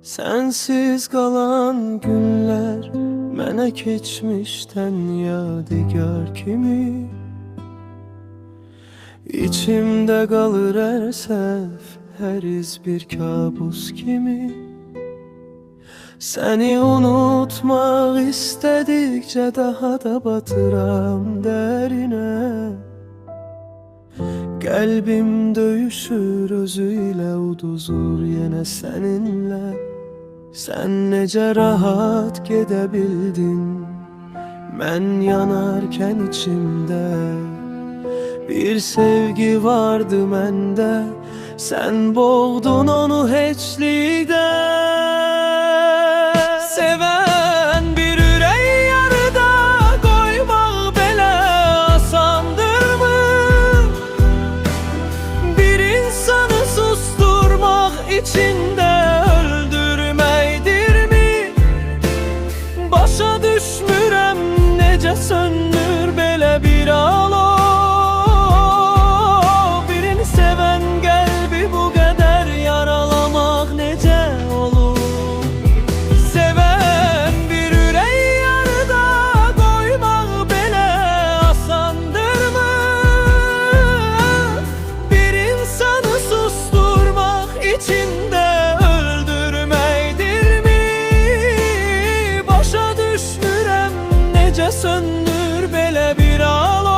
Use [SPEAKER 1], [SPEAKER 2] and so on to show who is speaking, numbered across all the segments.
[SPEAKER 1] Sensiz kalan günler mənə keçmişdən yadigar kimi. İçimdə qalır hər səhv, hər iz bir kabus kimi. Səni unutmaq istədikcə daha da batıram dərinə. Qəlbim döyüşür özüylə, uduzur yenə səninlə. Sən necə rahat gedə bildin, mən yanarkən içimdə. Bir sevgi vardı məndə, sən boğdun onu heçlikdə. Sevən bir ürək yarıda qoymaq belə asandırmı? Bir insanı susturmaq içində öldürməkdirmi? Başa düşmürəm necə söndür belə bir alov. Birini sevən qəlbi bu qədər yaralamaq necə olur? Sevən bir ürək yarıda qoymaq belə asandırmı? Bir insanı susturmaq içində öldürməkdirmi? Başa düşmürəm necə söndür belə bir alov.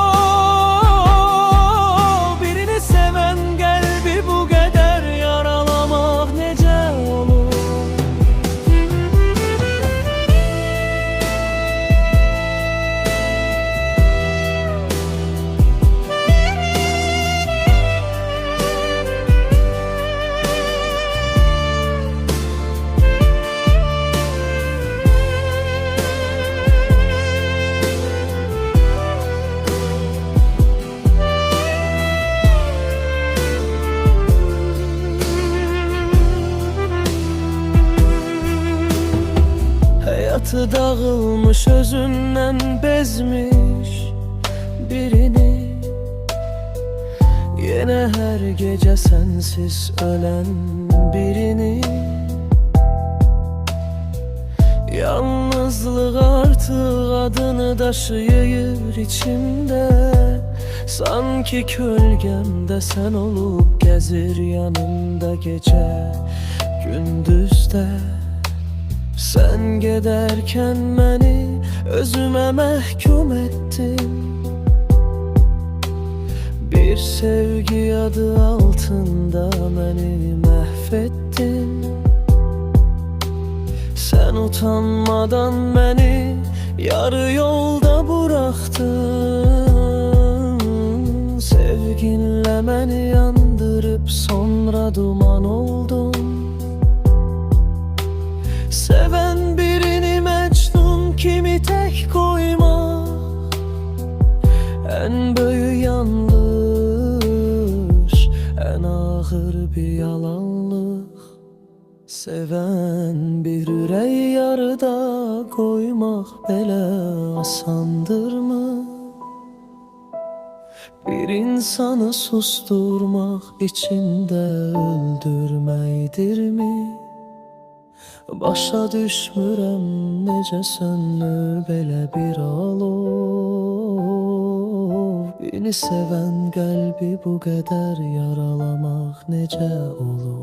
[SPEAKER 1] Birini sevən qəlbi bu qədər yaralamaq necə olur? Hayatı dağılmış, özündən bezmiş birini. Yenə hər gecə sənsiz ölən birini. Yalnızlıq artıq adını daşıyır içimdə. Sanki kölgəmdə sən olub gəzir yanımda gecə gündüzdə. Sen gedərkən məni özümə məhkum ettin. Bir sevgi adı altında məni məhv ettin. Sen utanmadan məni yarı yolda buraxdın. Sevginlə məni yandırıb sonra duman oldun. Seven birini Mecnun kimi tek koymak en böyük yanlış, en ağır bir yalanlık. Seven bir ürək yarıda koymak belə asandırmı? Bir insanı susturmak içinde öldürməkdirmi? Başa düşmürəm necə sönür belə bir alov. Beni sevən qəlbi bu qədər yaralamaq necə olur?